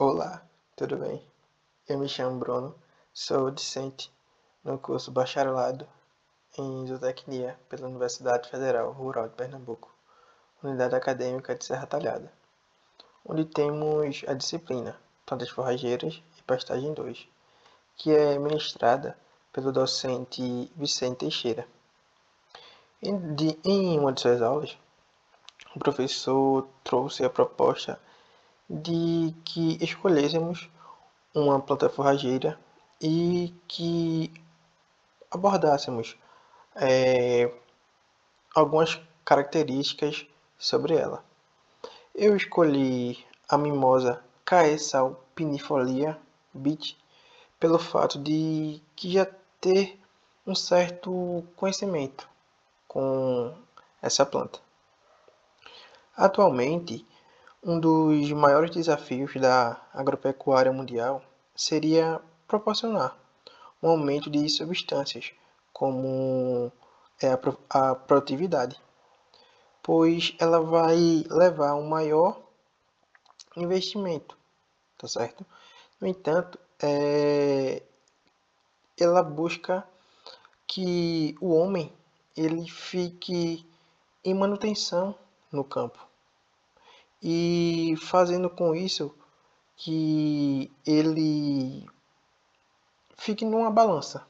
Olá, tudo bem? Eu me chamo Bruno, sou discente no curso Bacharelado em Zootecnia pela Universidade Federal Rural de Pernambuco, Unidade Acadêmica de Serra Talhada, onde temos a disciplina Plantas Forrageiras e Pastagem 2, que é ministrada pelo docente Vicente Teixeira. Em uma de suas aulas, o professor trouxe a proposta de que escolhêssemos uma planta forrageira e que abordássemos algumas características sobre ela. Eu escolhi a mimosa Caecal pinifolia Beach pelo fato de que já ter um certo conhecimento com essa planta. Atualmente, um dos maiores desafios da agropecuária mundial seria proporcionar um aumento de substâncias, como a produtividade, pois ela vai levar a um maior investimento, tá certo? No entanto, ela busca que o homem ele fique em manutenção no campo e fazendo com isso que ele fique numa balança,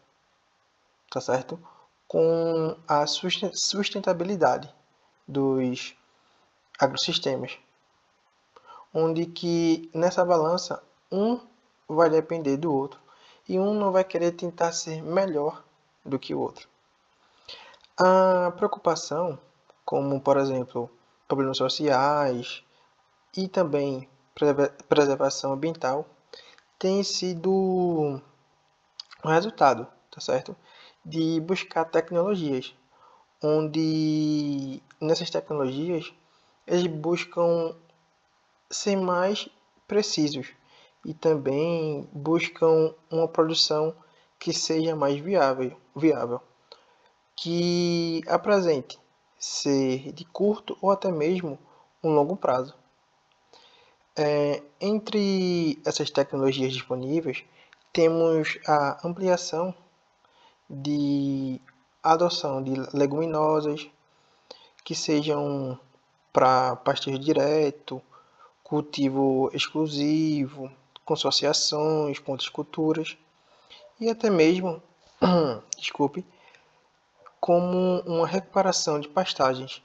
tá certo? Com a sustentabilidade dos agrossistemas, onde que nessa balança um vai depender do outro e um não vai querer tentar ser melhor do que o outro. A preocupação, como por exemplo problemas sociais e também preservação ambiental, tem sido o resultado, tá certo? De buscar tecnologias, onde nessas tecnologias eles buscam ser mais precisos e também buscam uma produção que seja mais viável, que apresente ser de curto ou até mesmo um longo prazo. Entre essas tecnologias disponíveis, temos a ampliação de adoção de leguminosas que sejam para pastejo direto, cultivo exclusivo, consociações com outras culturas e até mesmo, desculpe, como uma recuperação de pastagens.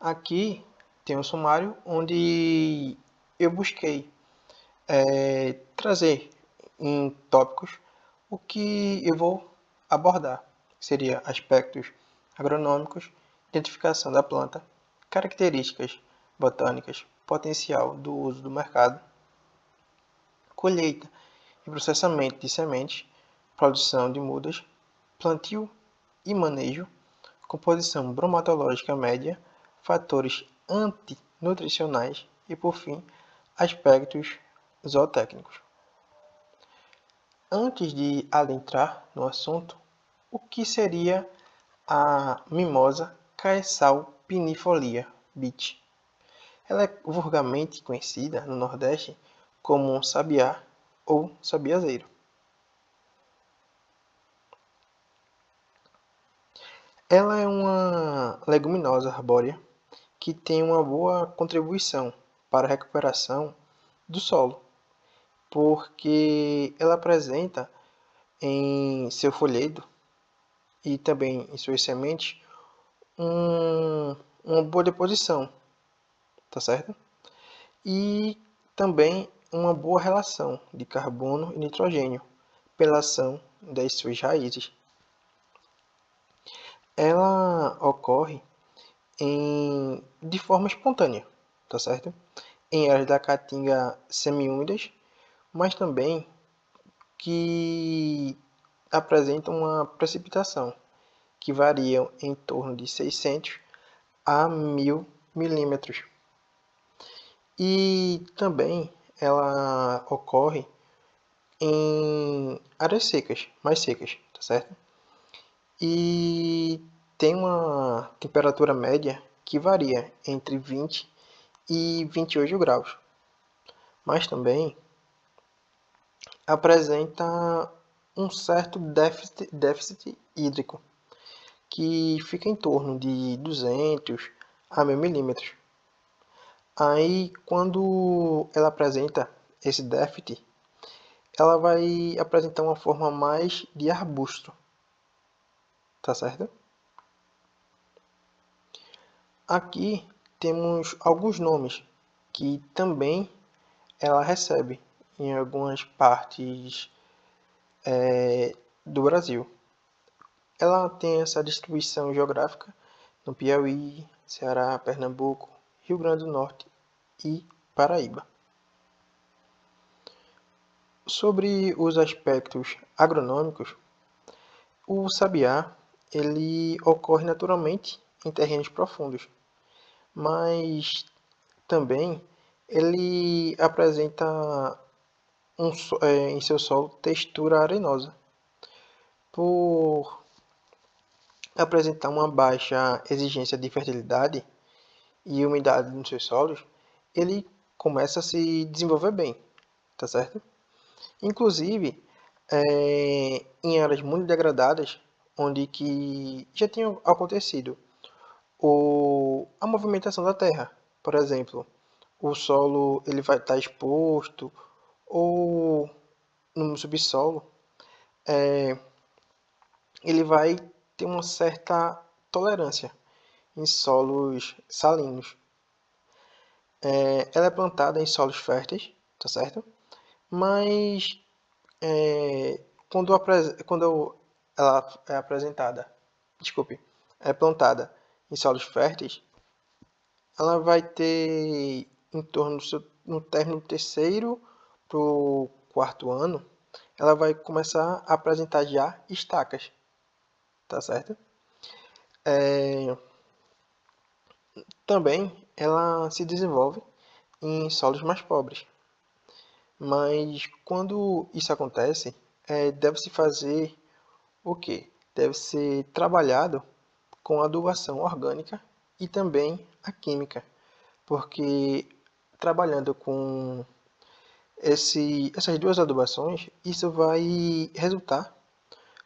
Aqui tem um sumário onde eu busquei trazer em tópicos o que eu vou abordar. Seria aspectos agronômicos, identificação da planta, características botânicas, potencial do uso do mercado, colheita e processamento de sementes, produção de mudas, plantio e manejo, composição bromatológica média, fatores antinutricionais e, por fim, aspectos zootécnicos. Antes de adentrar no assunto, o que seria a mimosa Caecal pinifolia Beach? Ela é vulgarmente conhecida no Nordeste como um sabiá ou sabiazeiro. Ela é uma leguminosa arbórea que tem uma boa contribuição para a recuperação do solo, porque ela apresenta em seu folhedo e também em suas sementes uma boa deposição, tá certo? E também uma boa relação de carbono e nitrogênio pela ação das suas raízes. Ela ocorre de forma espontânea, tá certo? Em áreas da caatinga semiúmidas, mas também que apresentam uma precipitação que varia em torno de 600 a 1000 milímetros. E também ela ocorre em áreas secas, mais secas, tá certo? E tem uma temperatura média que varia entre 20 e 28 graus, mas também apresenta um certo déficit hídrico, que fica em torno de 200 a 1000 milímetros. Aí, quando ela apresenta esse déficit, ela vai apresentar uma forma mais de arbusto, tá certo? Aqui temos alguns nomes que também ela recebe em algumas partes do Brasil. Ela tem essa distribuição geográfica no Piauí, Ceará, Pernambuco, Rio Grande do Norte e Paraíba. Sobre os aspectos agronômicos, o sabiá ele ocorre naturalmente em terrenos profundos, mas também ele apresenta em seu solo textura arenosa. Por apresentar uma baixa exigência de fertilidade e umidade nos seus solos, ele começa a se desenvolver bem, tá certo? Inclusive, em áreas muito degradadas, onde que já tinha acontecido a movimentação da Terra. Por exemplo, o solo ele vai estar exposto ou no subsolo, ele vai ter uma certa tolerância em solos salinos. Ela é plantada em solos férteis, tá certo? Mas quando ela é apresentada, desculpe, é plantada em solos férteis, ela vai ter em torno no término do terceiro para o quarto ano, ela vai começar a apresentar já estacas, tá certo? Também ela se desenvolve em solos mais pobres, mas quando isso acontece, deve-se fazer o quê? Deve ser trabalhado com a adubação orgânica e também a química, porque trabalhando com essas duas adubações, isso vai resultar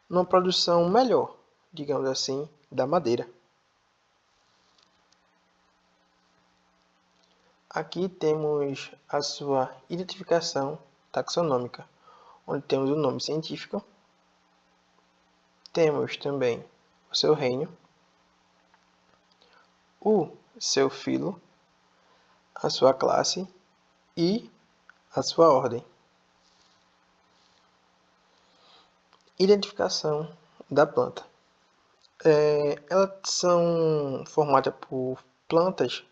numa produção melhor, digamos assim, da madeira. Aqui temos a sua identificação taxonômica, onde temos o nome científico, temos também o seu reino, o seu filo, a sua classe e a sua ordem. Identificação da planta. Elas são formadas por plantas,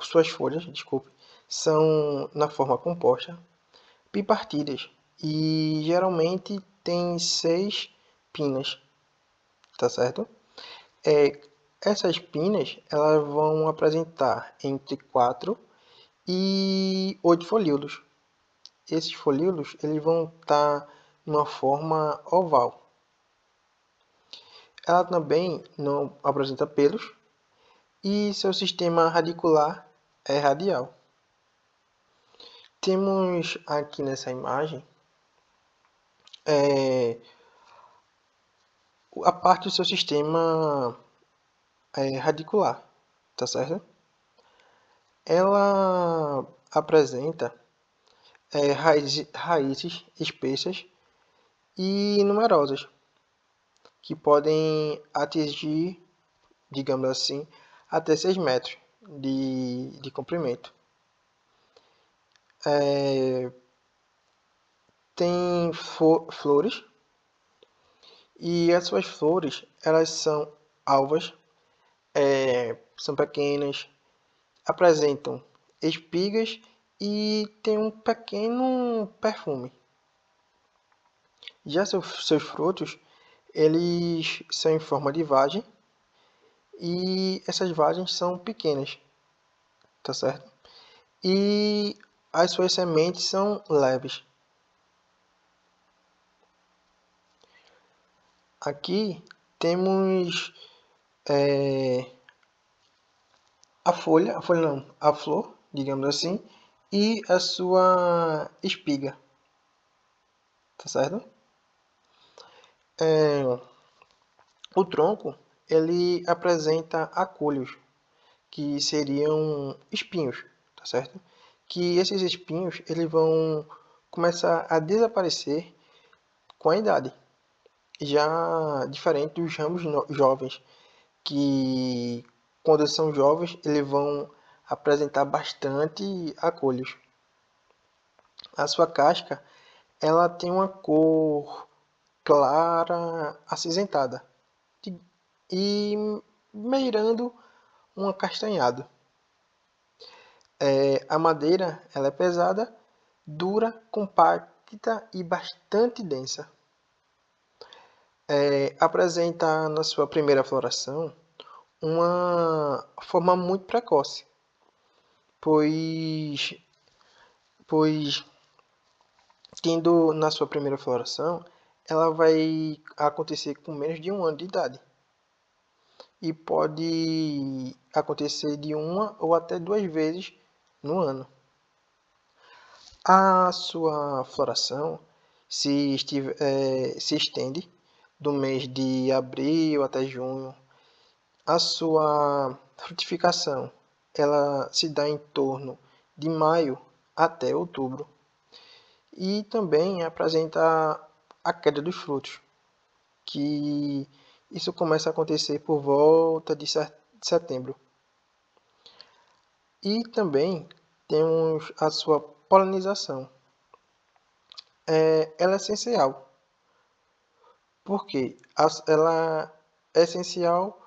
suas folhas, desculpe, são na forma composta, bipartidas e geralmente tem 6 pinas, tá certo? Essas pinas elas vão apresentar entre 4 e 8 folíolos. Esses folíolos eles vão estar numa forma oval. Ela também não apresenta pelos e seu sistema radicular é radial. Temos aqui nessa imagem a parte do seu sistema radicular, tá certo? Ela apresenta raízes espessas e numerosas, que podem atingir, digamos assim, até 6 metros de comprimento. Tem flores, e as suas flores elas são alvas, são pequenas, apresentam espigas e tem um pequeno perfume. Já seus frutos, eles são em forma de vagem e essas vagens são pequenas, tá certo? E as suas sementes são leves. Aqui temos a flor, digamos assim, e a sua espiga, tá certo? O tronco, ele apresenta acúlios, que seriam espinhos, tá certo? Que esses espinhos, eles vão começar a desaparecer com a idade. Já diferente dos ramos jovens, que quando eles são jovens, eles vão apresentar bastante acúlios. A sua casca, ela tem uma cor clara, acinzentada e beirando um acastanhado. A madeira, ela é pesada, dura, compacta e bastante densa. Apresenta na sua primeira floração uma forma muito precoce, pois tendo na sua primeira floração, ela vai acontecer com menos de 1 ano de idade. E pode acontecer de uma ou até 2 vezes no ano. A sua floração se estende do mês de abril até junho. A sua frutificação ela se dá em torno de maio até outubro. E também apresenta a queda dos frutos, que isso começa a acontecer por volta de setembro. E também temos a sua polinização. Ela é essencial. Por quê? Ela é essencial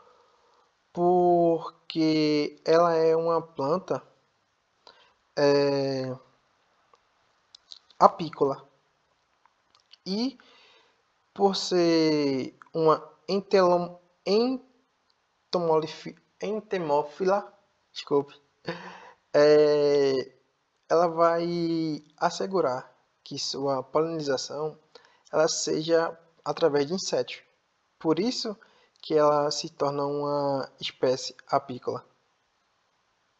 porque ela é uma planta apícola. E por ser uma entomófila, desculpe, ela vai assegurar que sua polinização ela seja através de insetos. Por isso que ela se torna uma espécie apícola.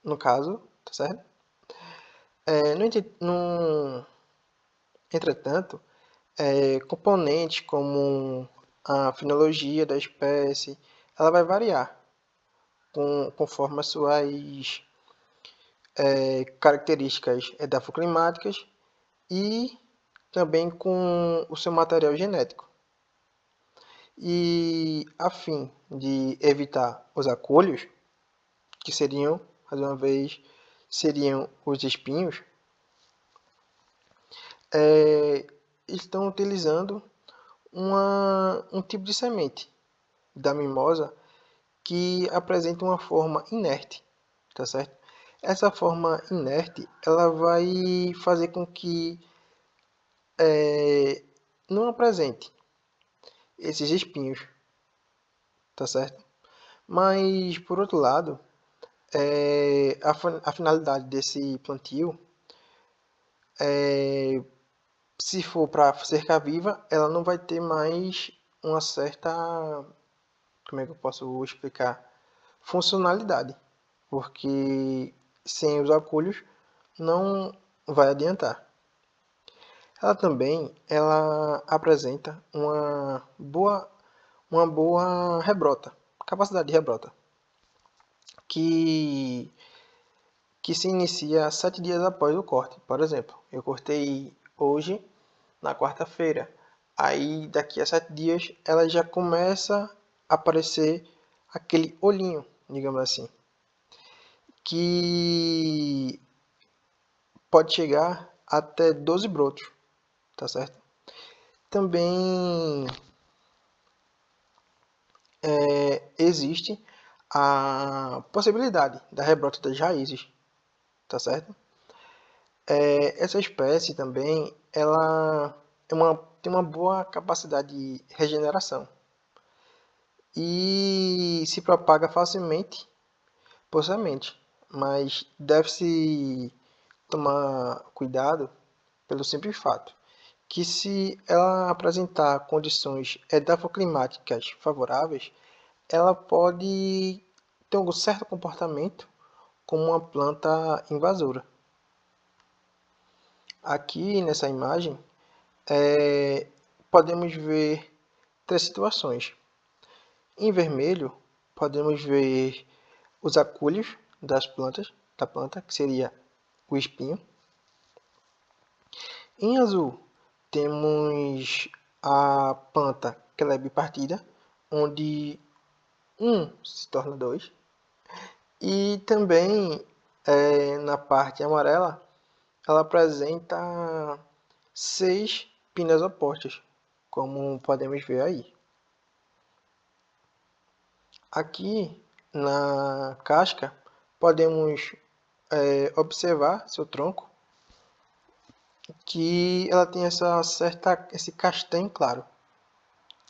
No caso, tá certo? Entretanto, componentes como a fenologia da espécie, ela vai variar conforme as suas características edafoclimáticas e também com o seu material genético. E a fim de evitar os acúlios, que seriam, mais uma vez, seriam os espinhos, estão utilizando um tipo de semente da mimosa que apresenta uma forma inerte, tá certo? Essa forma inerte, ela vai fazer com que não apresente esses espinhos, tá certo? Mas, por outro lado, a finalidade desse plantio, se for para cerca viva, ela não vai ter mais uma certa, como é que eu posso explicar? Funcionalidade, porque sem os acúlios não vai adiantar. Ela apresenta uma boa rebrota, capacidade de rebrota, que se inicia 7 dias após o corte. Por exemplo, eu cortei hoje, na quarta-feira. Aí daqui a 7 dias ela já começa a aparecer aquele olhinho, digamos assim, que pode chegar até 12 brotos, tá certo? Também existe a possibilidade da rebrota das raízes, tá certo? Essa espécie também ela tem uma boa capacidade de regeneração e se propaga facilmente por semente, mas deve-se tomar cuidado pelo simples fato que se ela apresentar condições edafoclimáticas favoráveis, ela pode ter um certo comportamento como uma planta invasora. Aqui nessa imagem, podemos ver 3 situações. Em vermelho, podemos ver os acúlios da planta, que seria o espinho. Em azul, temos a planta que ela é bipartida, onde um se torna 2. E também, na parte amarela, ela apresenta 6 pinnas opostas, como podemos ver aí. Aqui na casca, podemos observar seu tronco, que ela tem esse castanho claro,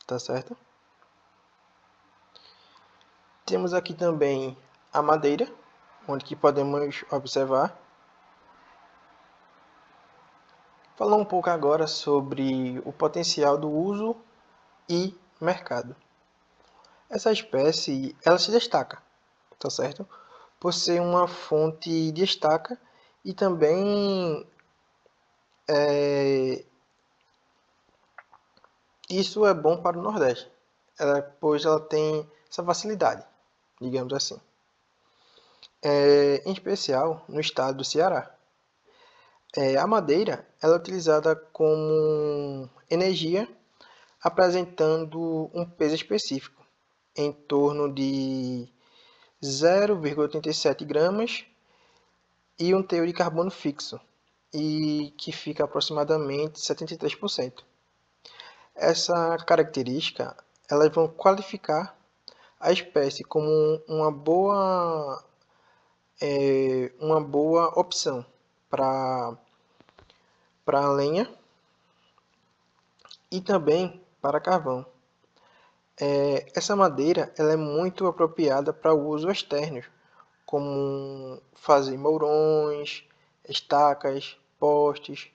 tá certo? Temos aqui também a madeira, onde que podemos observar. Falar um pouco agora sobre o potencial do uso e mercado. Essa espécie, ela se destaca, tá certo? Por ser uma fonte de estaca e também isso é bom para o Nordeste, pois ela tem essa facilidade, digamos assim. Em especial no estado do Ceará. A madeira ela é utilizada como energia, apresentando um peso específico, em torno de 0,87 gramas e um teor de carbono fixo, e que fica aproximadamente 73%. Essa característica elas vão qualificar a espécie como uma boa opção para a lenha e também para carvão. Essa madeira ela é muito apropriada para o uso externo, como fazer mourões, estacas, postes.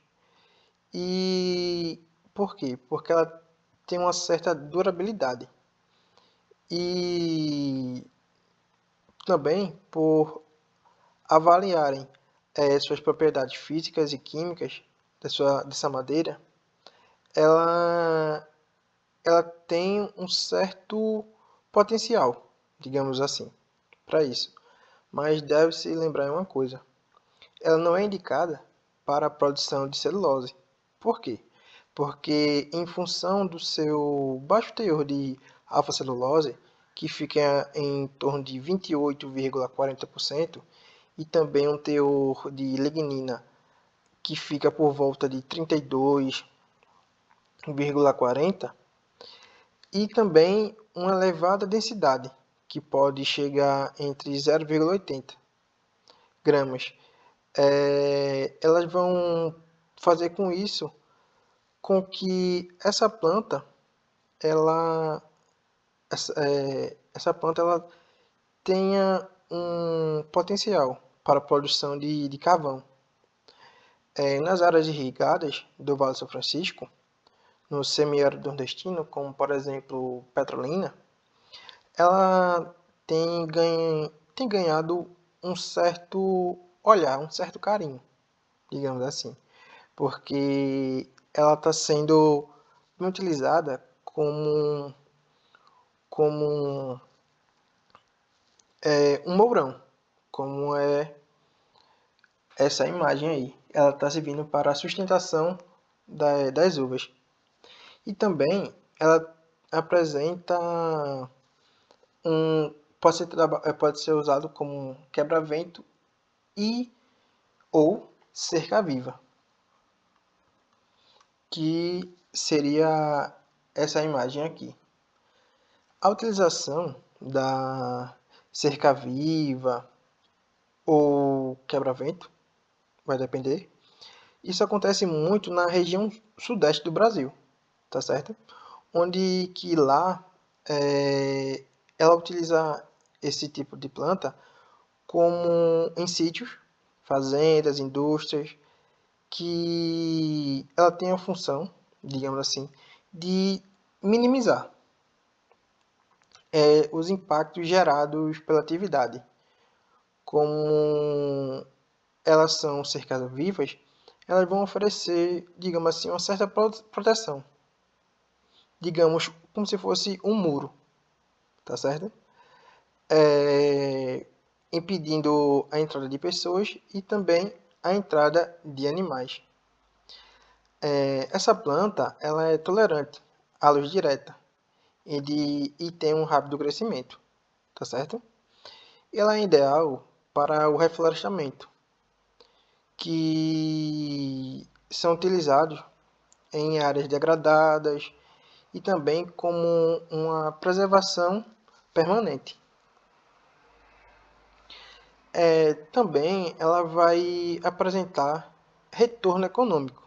E por quê? Porque ela tem uma certa durabilidade. E também por avaliarem suas propriedades físicas e químicas dessa madeira, ela tem um certo potencial, digamos assim, para isso. Mas deve-se lembrar uma coisa: ela não é indicada para a produção de celulose. Por quê? Porque em função do seu baixo teor de alfa-celulose, que fica em torno de 28,40%, e também um teor de lignina que fica por volta de 32,40%, e também uma elevada densidade, que pode chegar entre 0,80 gramas. Elas vão fazer com isso com que essa planta ela tenha um potencial para a produção de carvão. Nas áreas irrigadas do Vale do São Francisco, no semiárido nordestino, como por exemplo Petrolina, ela tem ganhado um certo olhar, um certo carinho, digamos assim, porque ela está sendo utilizada como um mourão, como é essa imagem aí. Ela está servindo para a sustentação das uvas. E também ela apresenta pode ser usado como quebra-vento e ou cerca-viva, que seria essa imagem aqui. A utilização da cerca-viva ou quebra-vento vai depender. Isso acontece muito na região sudeste do Brasil, tá certo? Onde que lá ela utiliza esse tipo de planta como em sítios, fazendas, indústrias, que ela tem a função, digamos assim, de minimizar os impactos gerados pela atividade, como elas são cercadas vivas, elas vão oferecer, digamos assim, uma certa proteção. Digamos, como se fosse um muro, tá certo? Impedindo a entrada de pessoas e também a entrada de animais. Essa planta ela é tolerante à luz direta e tem um rápido crescimento, tá certo? Ela é ideal para o reflorestamento, que são utilizados em áreas degradadas e também como uma preservação permanente. Também ela vai apresentar retorno econômico.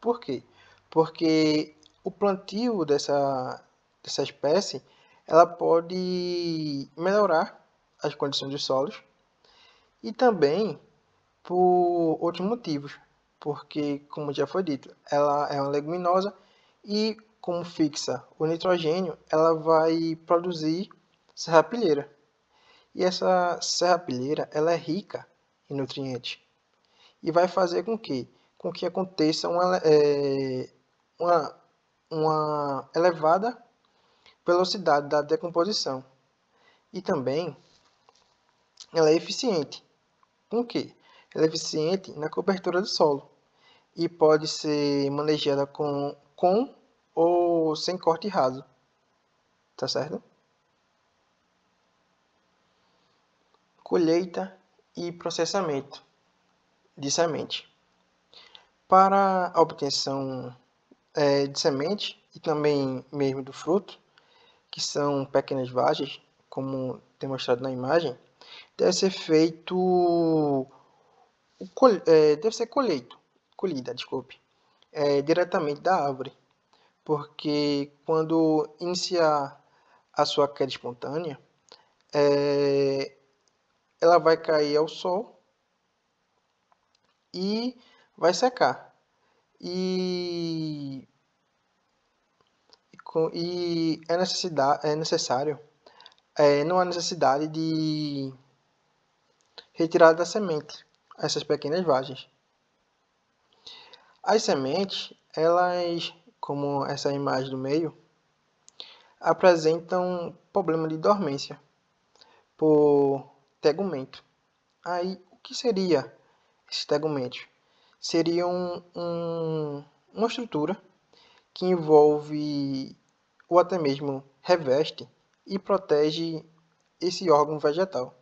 Por quê? Porque o plantio dessa espécie ela pode melhorar as condições dos solos e também por outros motivos, porque, como já foi dito, ela é uma leguminosa e, como fixa o nitrogênio, ela vai produzir serrapilheira. E essa serrapilheira ela é rica em nutrientes e vai fazer com que aconteça uma, uma elevada velocidade da decomposição. E também ela é eficiente. Com que? Ela é eficiente na cobertura do solo e pode ser manejada com ou sem corte raso, tá certo? Colheita e processamento de semente. Para a obtenção de semente e também mesmo do fruto, que são pequenas vagens, como demonstrado na imagem, deve ser feito, deve ser colhida, desculpe, diretamente da árvore, porque quando iniciar a sua queda espontânea, ela vai cair ao sol e vai secar. E, é necessário, não há necessidade de retirada da semente, essas pequenas vagens. As sementes, elas, como essa imagem do meio, apresentam problema de dormência por tegumento. Aí, o que seria esse tegumento? Seria uma estrutura que envolve ou até mesmo reveste e protege esse órgão vegetal,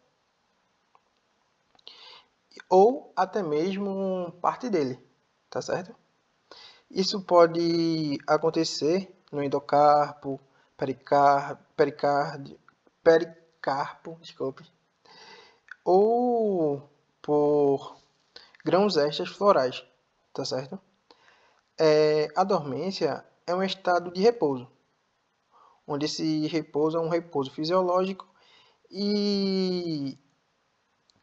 ou até mesmo parte dele, tá certo? Isso pode acontecer no endocarpo, pericarpo, desculpe, ou por grãos extras florais, tá certo? A dormência é um estado de repouso, onde esse repouso é um repouso fisiológico e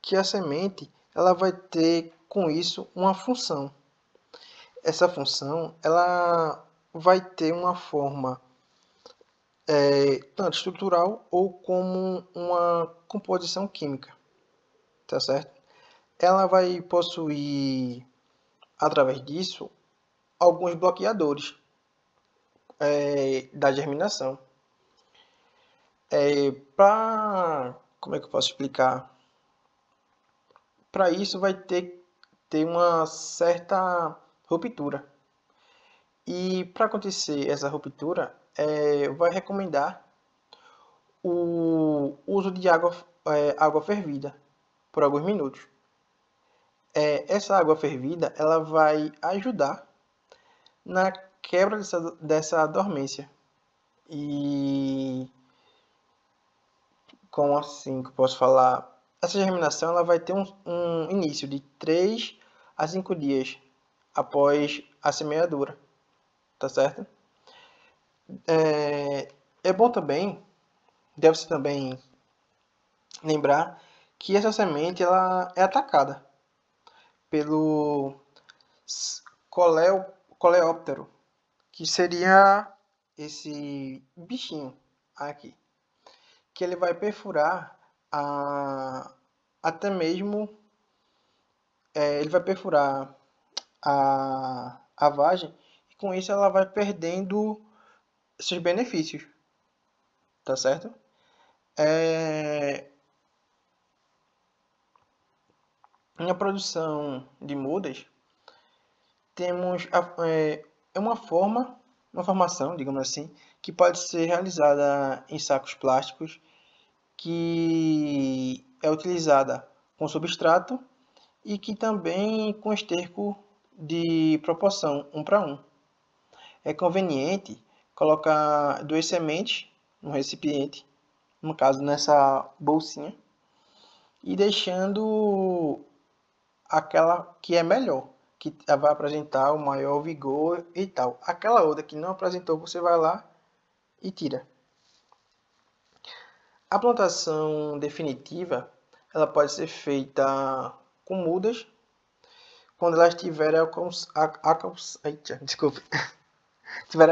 que a semente ela vai ter com isso uma função. Essa função ela vai ter uma forma tanto estrutural ou como uma composição química, tá certo? Ela vai possuir, através disso, alguns bloqueadores da germinação. Como é que eu posso explicar? Para isso vai ter uma certa ruptura. E para acontecer essa ruptura, vai recomendar o uso de água fervida por alguns minutos. Essa água fervida ela vai ajudar na quebra dessa dormência. E como assim que eu posso falar? Essa germinação ela vai ter um início de 3 a 5 dias após a semeadura, tá certo? É bom também, deve-se também lembrar que essa semente ela é atacada pelo coleóptero, que seria esse bichinho aqui, que ele vai perfurar até mesmo ele vai perfurar a vagem e com isso ela vai perdendo seus benefícios, tá certo? Na produção de mudas, temos uma formação, digamos assim, que pode ser realizada em sacos plásticos, que é utilizada com substrato e que também com esterco de proporção 1:1. É conveniente colocar 2 sementes no recipiente, no caso nessa bolsinha, e deixando aquela que é melhor, que vai apresentar o maior vigor e tal. Aquela outra que não apresentou, você vai lá e tira. A plantação definitiva, ela pode ser feita com mudas quando elas tiverem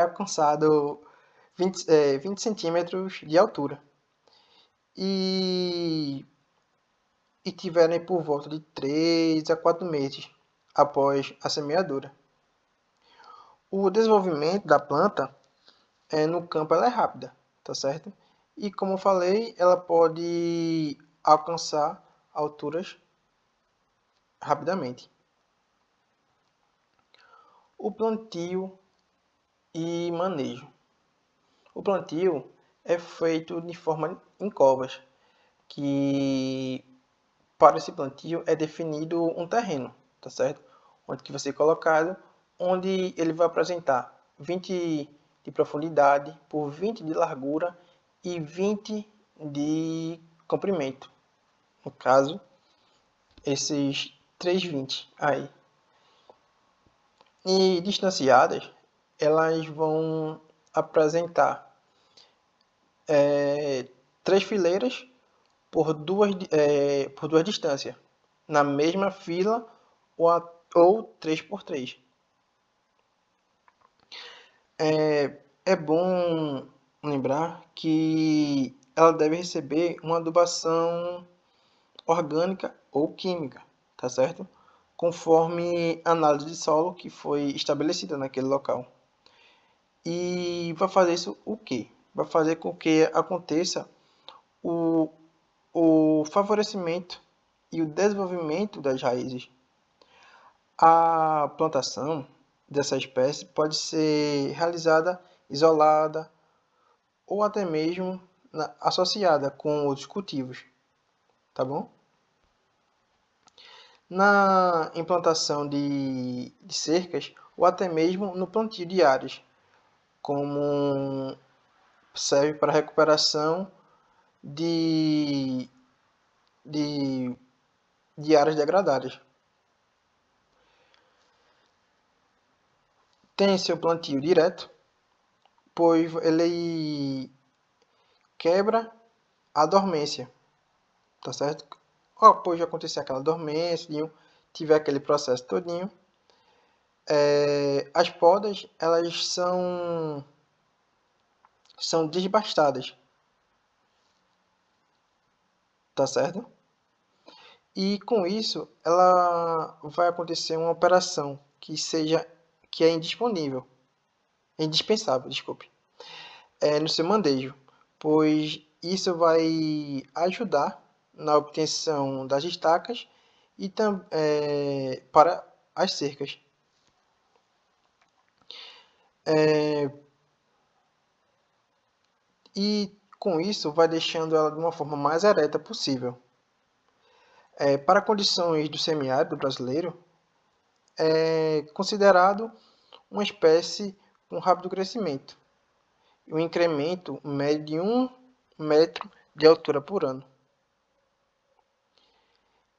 alcançado 20 centímetros de altura e tiverem por volta de 3 a 4 meses após a semeadura. O desenvolvimento da planta no campo ela é rápida, tá certo? E como eu falei, ela pode alcançar alturas rapidamente. O plantio e manejo. O plantio é feito de forma em covas, que para esse plantio é definido um terreno, tá certo? Onde que vai ser colocado, onde ele vai apresentar 20 de profundidade por 20 de largura e 20 de comprimento. No caso, esses 3,20 aí. E distanciadas, elas vão apresentar 3 fileiras por duas distâncias, na mesma fila ou 3x3. É bom lembrar que ela deve receber uma adubação orgânica ou química, tá certo? Conforme a análise de solo que foi estabelecida naquele local. E vai fazer isso o quê? Vai fazer com que aconteça o favorecimento e o desenvolvimento das raízes. A plantação dessa espécie pode ser realizada isolada ou até mesmo associada com outros cultivos, tá bom? Na implantação de cercas ou até mesmo no plantio de áreas, como serve para recuperação de áreas degradadas. Tem seu plantio direto, pois ele quebra a dormência, tá certo? Após de acontecer aquela dormência, tiver aquele processo todinho, as podas elas são desbastadas, tá certo? E com isso ela vai acontecer uma operação que é indispensável, desculpe, no seu manejo, pois isso vai ajudar na obtenção das estacas e para as cercas. E com isso vai deixando ela de uma forma mais ereta possível. Para condições do semiárido brasileiro, é considerado uma espécie com rápido crescimento e um incremento médio de 1 metro de altura por ano.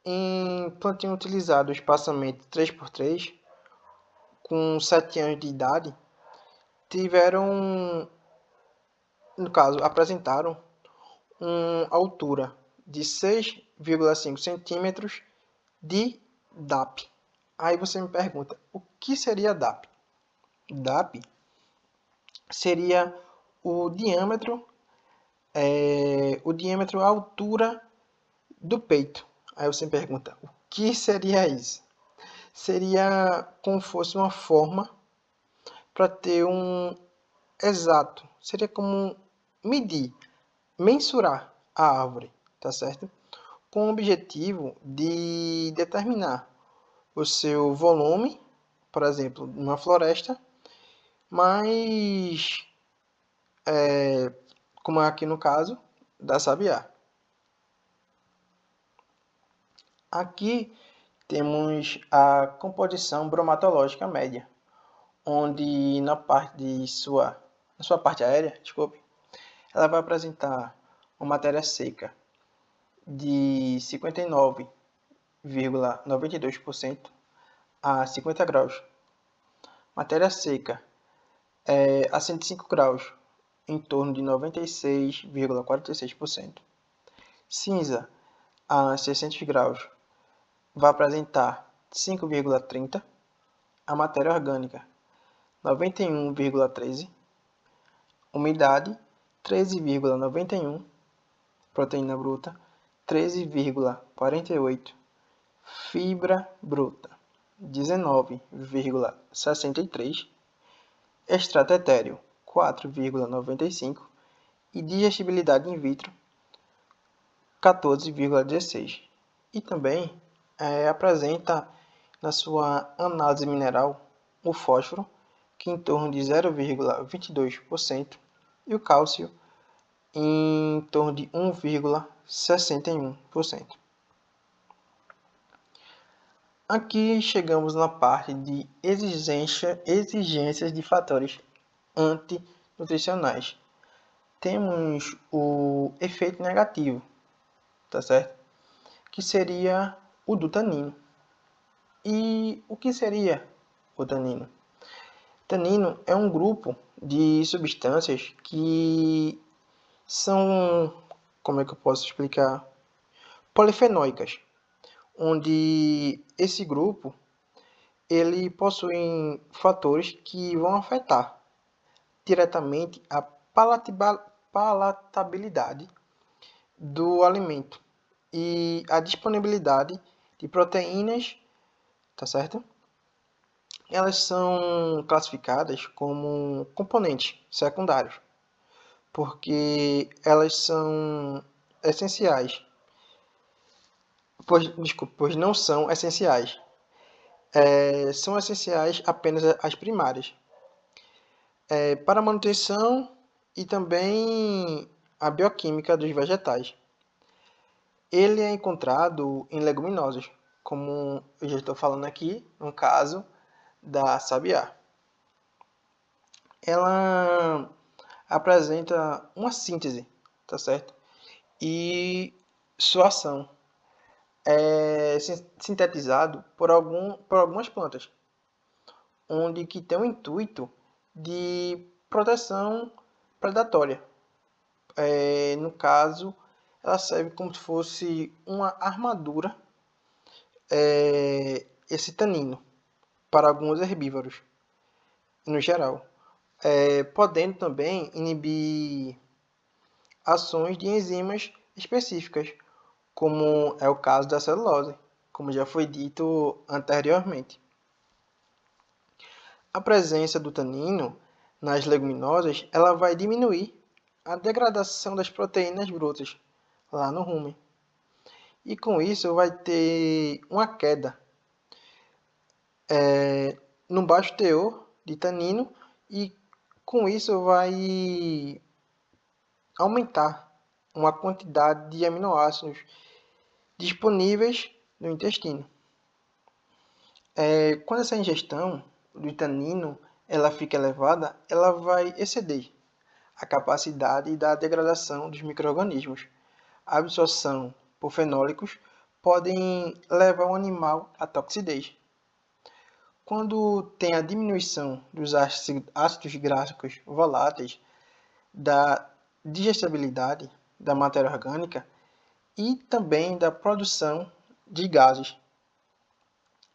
Em plantio utilizado o espaçamento 3x3, com 7 anos de idade, apresentaram uma altura de 6,5 centímetros de DAP. Aí você me pergunta, o que seria DAP? DAP seria o diâmetro, a altura do peito, Aí você me pergunta, o que seria isso? Seria como fosse uma forma para ter um exato. Seria como medir, mensurar a árvore, tá certo? Com o objetivo de determinar o seu volume, por exemplo, numa floresta, mas como é aqui no caso da sabiá. Aqui temos a composição bromatológica média, onde na sua parte aérea, desculpe, ela vai apresentar uma matéria seca de 59,92% a 50 graus. Matéria seca a 105 graus, em torno de 96,46%. Cinza a 600 graus vai apresentar 5,30%. A matéria orgânica 91,13%. Umidade 13,91%. Proteína bruta 13,48%. Fibra bruta 19,63%. Extrato etéreo 4,95% e digestibilidade in vitro 14,16%. E também apresenta na sua análise mineral o fósforo, que em torno de 0,22%, e o cálcio em torno de 1,61%. Aqui chegamos na parte de exigências de fatores antinutricionais. Temos o efeito negativo, tá certo? Que seria o do tanino. E o que seria o tanino? Tanino é um grupo de substâncias que são, como é que eu posso explicar? Polifenóicas, onde esse grupo ele possui fatores que vão afetar diretamente a palatabilidade do alimento e a disponibilidade de proteínas, tá certo? Elas são classificadas como componentes secundários, porque elas são essenciais, pois não são essenciais. São essenciais apenas as primárias, para a manutenção e também a bioquímica dos vegetais. Ele é encontrado em leguminosas, como eu já estou falando aqui, no caso da sabiá. Ela apresenta uma síntese, tá certo? E sua ação é sintetizado por algumas plantas, onde que tem o intuito de proteção predatória. No caso, ela serve como se fosse uma armadura, esse tanino, para alguns herbívoros, no geral. Podendo também inibir ações de enzimas específicas, como é o caso da celulose, como já foi dito anteriormente. A presença do tanino nas leguminosas ela vai diminuir a degradação das proteínas brutas lá no rumen. E com isso vai ter uma queda no baixo teor de tanino e com isso vai aumentar uma quantidade de aminoácidos disponíveis no intestino. Quando essa ingestão do tanino ela fica elevada, ela vai exceder a capacidade da degradação dos micro-organismos. A absorção por fenólicos podem levar o animal à toxidez. Quando tem a diminuição dos ácidos gráficos voláteis, da digestibilidade da matéria orgânica e também da produção de gases.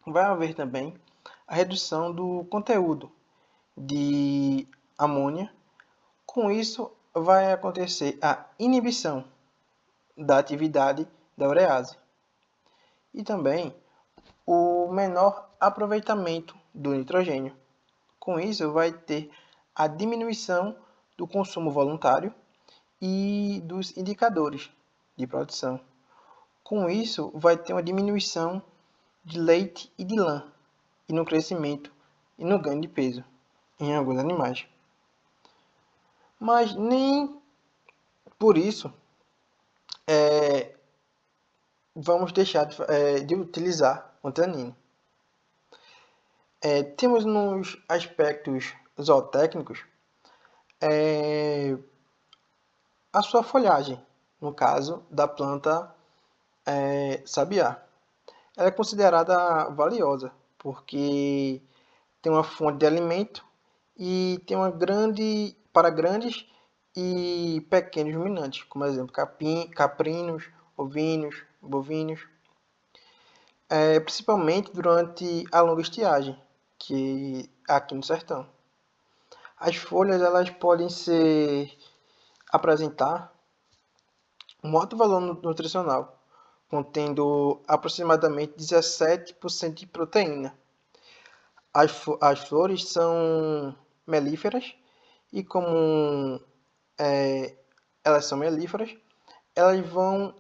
Vai haver também a redução do conteúdo de amônia. Com isso, vai acontecer a inibição da atividade da urease. e também o menor aproveitamento do nitrogênio. Com isso, vai ter a diminuição do consumo voluntário e dos indicadores de produção. Com isso, vai ter uma diminuição de leite e de lã, e no crescimento e no ganho de peso em alguns animais. Mas nem por isso vamos deixar de utilizar o tanino. Temos nos aspectos zootécnicos a sua folhagem, no caso da planta sabiá. Ela é considerada valiosa porque tem uma fonte de alimento e tem uma grande para grandes e pequenos ruminantes, como exemplo caprinos, ovinos, bovinos, principalmente durante a longa estiagem, que aqui no sertão. As folhas elas podem apresentar um alto valor nutricional, contendo aproximadamente 17% de proteína. As flores são melíferas e como elas são melíferas, elas vão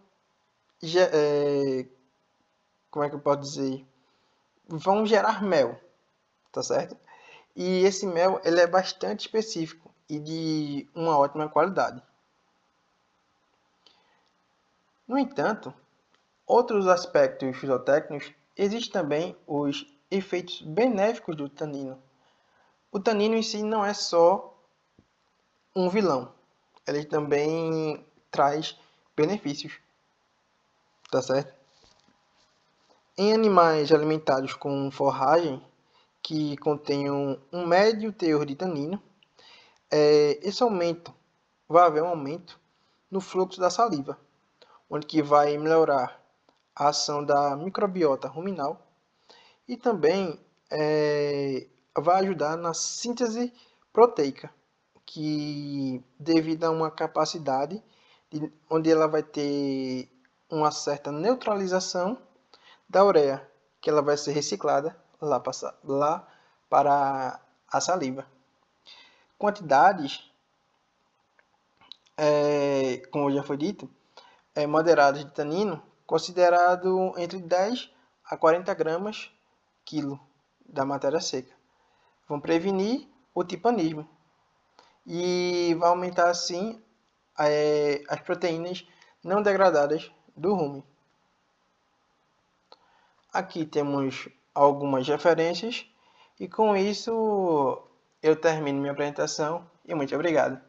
como é que eu posso dizer? Vão gerar mel, tá certo? E esse mel ele é bastante específico e de uma ótima qualidade. No entanto, outros aspectos fitotécnicos, existem também os efeitos benéficos do tanino. O tanino em si não é só um vilão, ele também traz benefícios, tá certo? Em animais alimentados com forragem que contenham um médio teor de tanino, vai haver um aumento no fluxo da saliva, onde que vai melhorar a ação da microbiota ruminal e também vai ajudar na síntese proteica, que devido a uma capacidade onde ela vai ter uma certa neutralização da ureia, que ela vai ser reciclada lá para a saliva. Quantidades, como já foi dito, moderadas de tanino, considerado entre 10 a 40 gramas quilo da matéria seca. Vão prevenir o tipanismo e vai aumentar assim as proteínas não degradadas do rumen. Aqui temos algumas referências e com isso eu termino minha apresentação e muito obrigado.